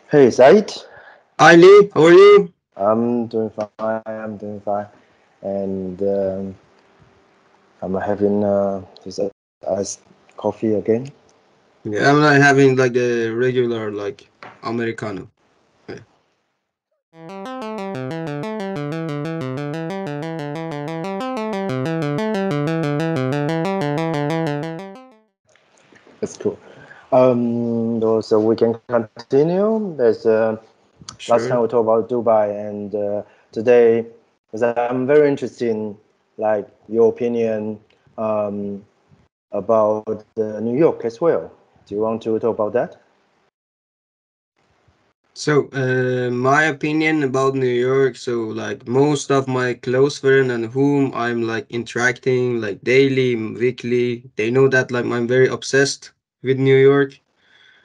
Hey, Said. Hi Lee, how are you? I'm doing fine. I'm doing fine, and I'm having this iced coffee again. Yeah, I'm not having like the regular like Americano. Yeah. That's cool. So we can continue. Last time we Sure. talked about Dubai, and today, because I'm very interested in like your opinion um, about New York as well. Do you want to talk about that? So, my opinion about New York. So, like most of my close friends and whom I'm like interacting like daily, weekly, they know that like I'm very obsessed with New York.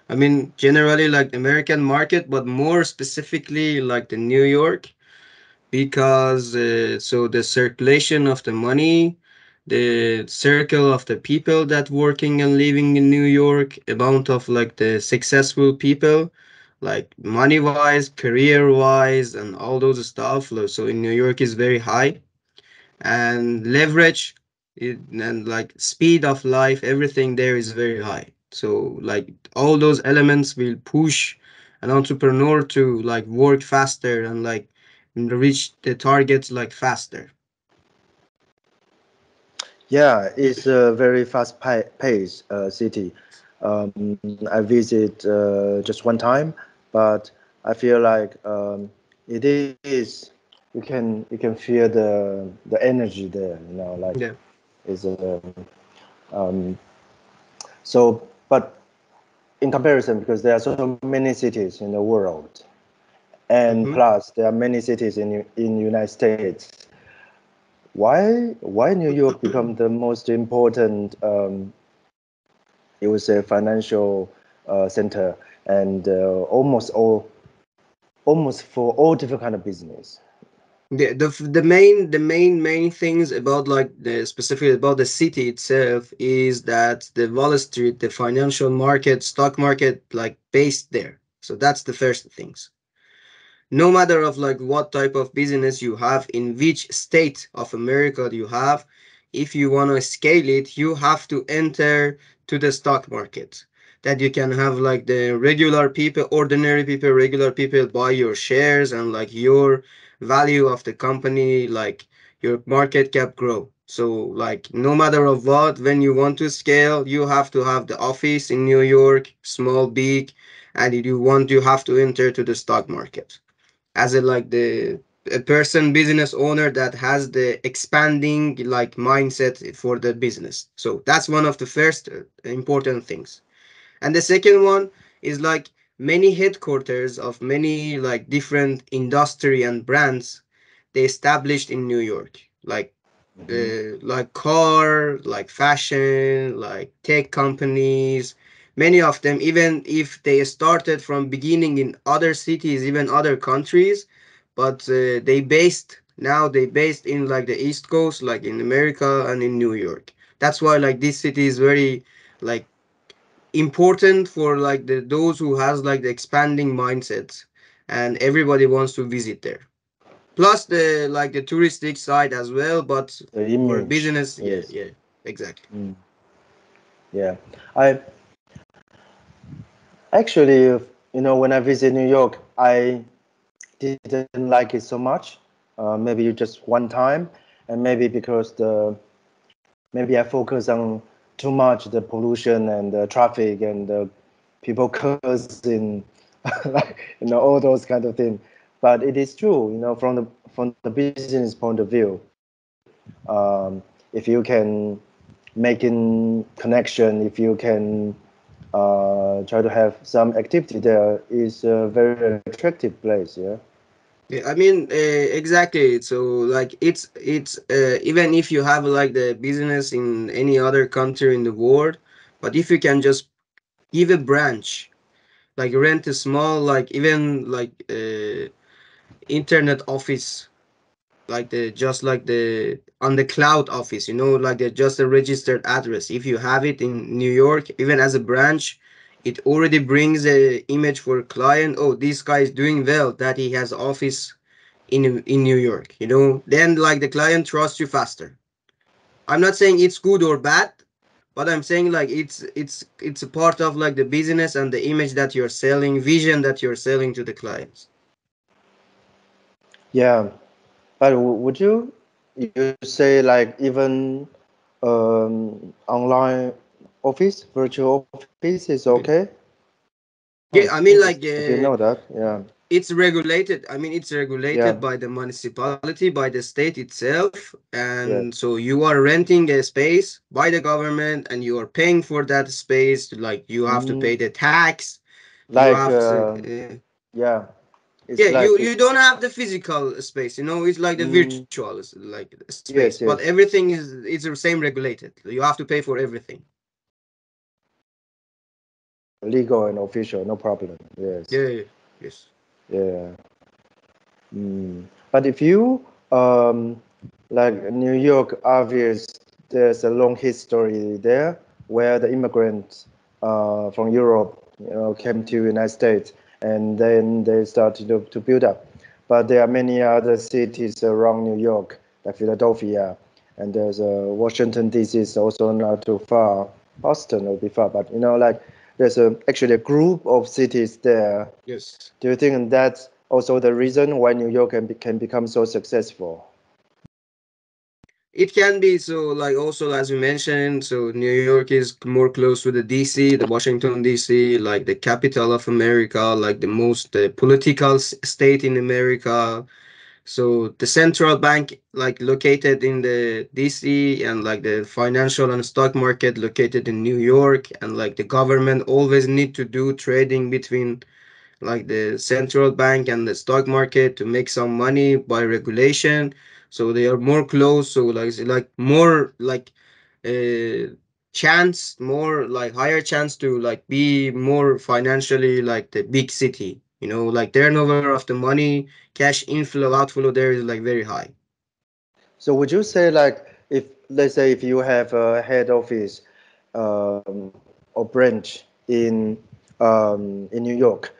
I mean, generally like American market, but more specifically like the New York. Because so the circulation of the money, the circle of the people that working and living in New York, amount of like the successful people, like money wise, career wise, and all those stuff. So in New York is very high, and leverage and like speed of life, everything there is very high. So like all those elements will push an entrepreneur to like work faster and like reach the targets like faster. Yeah, it's a very fast-paced city. I visit just one time, but I feel like it is. You can feel the energy there. Like Yeah. it's so. But in comparison, because there are so many cities in the world, and Hmm. plus there are many cities in United States. Why New York become the most important? It was a financial center, and almost for all different kind of business. The main things about like the specifically about the city itself is that the Wall Street, the financial market, stock market, like based there. So that's the first things. No matter of like what type of business you have, in which state of America you have, if you want to scale it, you have to enter to the stock market, that you can have like the regular people, ordinary people, regular people buy your shares, and like your value of the company, like your market cap grow. So like no matter of what, when you want to scale, you have to have the office in New York, small, big, and if you want, you have to enter to the stock market as a like the a person business owner that has the expanding like mindset for the business. So that's one of the first important things. And the second one is like many headquarters of many like different industry and brands, they established in New York, Hmm. like car, like fashion, like tech companies. Many of them, even if they started from beginning in other cities, even other countries, but they based in like the East Coast, like in America and in New York. That's why like this city is very like important for like the those who has like the expanding mindsets, and everybody wants to visit there. Plus the like the touristic side as well, but The for image, business, yeah, yes. yeah, exactly. Mm, yeah. I actually, when I visit New York, I didn't like it so much. Maybe just one time, and maybe because the maybe I focus on too much the pollution and the traffic and the people cursing, like all those kind of things. But it is true, from the business point of view, if you can making connection, if you can try to have some activity there, is a very attractive place. Yeah. Yeah, I mean, exactly. So like it's even if you have like the business in any other country in the world, but if you can just give a branch, like rent a small, like even like internet office, like the just like the on the cloud office, like the just a registered address. If you have it in New York, even as a branch, it already brings a image for client. Oh, this guy is doing well, that he has office in New York, you know. Then like the client trusts you faster. I'm not saying it's good or bad, but I'm saying like it's a part of like the business and the image that you're selling, vision that you're selling to the clients. Yeah, but would you say like even online office, virtual office is okay? Yeah, I mean like If you know that, yeah, it's regulated. I mean it's regulated yeah, by the municipality, by the state itself, and yeah. so you are renting a space by the government and you are paying for that space. Like you have to pay Mm, the tax. You like have to yeah, yeah, it's you like you don't have the physical space, you know. It's like the mm, virtual like space, yes, but yes, everything is it's the same regulated. You have to pay for everything. legal and official, no problem. Yes, Yeah, yeah, yes. yeah. But if you like New York, obvious, there's a long history there where the immigrants from Europe, came to United States, and then they started to build up. But there are many other cities around New York, like Philadelphia, and there's Washington D.C. is also not too far. Boston will be far, but like there's actually a group of cities there. Yes. Do you think that's also the reason why New York can become so successful? It can be so, like also as we mentioned, so New York is more close to the DC, the Washington DC, like the capital of America, like the most political state in America. So the central bank like located in the DC, and like the financial and stock market located in New York, and like the government always need to do trading between like the central bank and the stock market to make some money by regulation. So they are more close, so like it's like more like uh chance, more like higher chance to like be more financially like the big city, you know, like turnover of the money, cash inflow outflow there is like very high. So would you say like if let's say if you have a head office or branch in New York,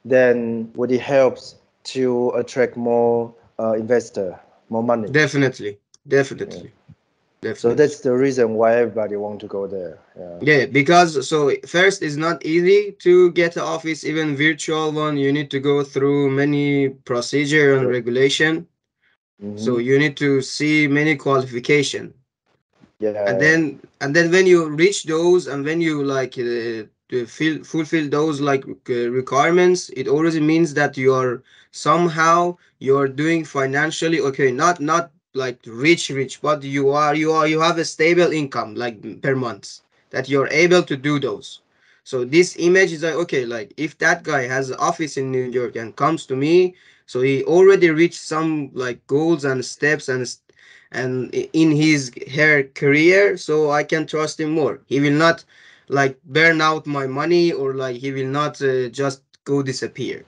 then would it helps to attract more investor, more money? Definitely, Yeah. definitely, So definitely. that's the reason why everybody want to go there. Yeah. Yeah, because so first it's not easy to get an office, even virtual one. You need to go through many procedure and regulation. So Mm-hmm. you need to see many qualification, and Yeah. then when you reach those, and when you like to fulfill those like requirements, it already means that you are somehow you're doing financially okay, not like rich, but you have a stable income like per month, that you're able to do those. So this image is like okay, like if that guy has an office in New York and comes to me, so he already reached some like goals and steps and in his her career, so I can trust him more. He will not like burn out my money, or like he will not just go disappear,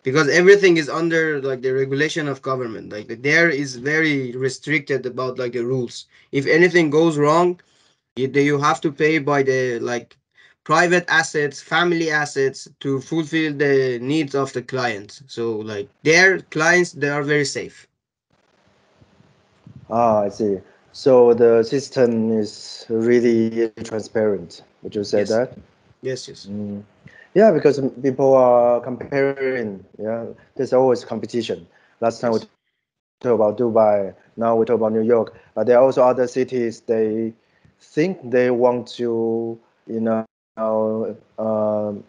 because everything is under like the regulation of government. Like there is very restricted about like the rules. If anything goes wrong, you have to pay by the like private assets, family assets, to fulfill the needs of the clients. So like their clients, they are very safe. Ah, I see. So the system is really transparent. Would you say that? Yes, yes, yes, Yeah, because people are comparing. Yeah, there's always competition. Last time we yes. talked about Dubai, now we talk about New York. But there are also other cities. They think they want to,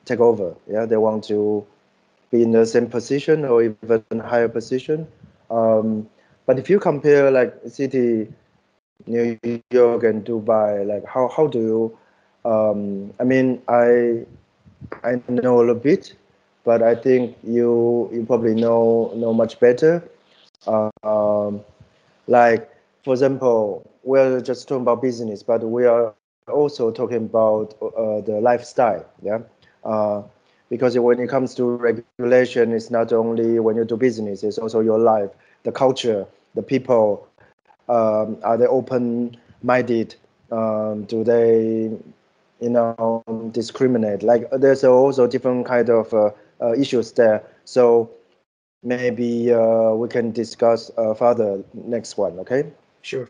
take over. Yeah, they want to be in the same position or even higher position. Um, but if you compare like city New York and Dubai, like how do you I mean I know a little bit, but I think you probably know much better. Um, like for example, we're just talking about business, but we are also talking about the lifestyle. Yeah, uh, because when it comes to regulation, it's not only when you do business; it's also your life, the culture, the people. Are they open-minded? Do they discriminate. Like there's also different kind of issues there. So maybe we can discuss further next one. Okay. Sure.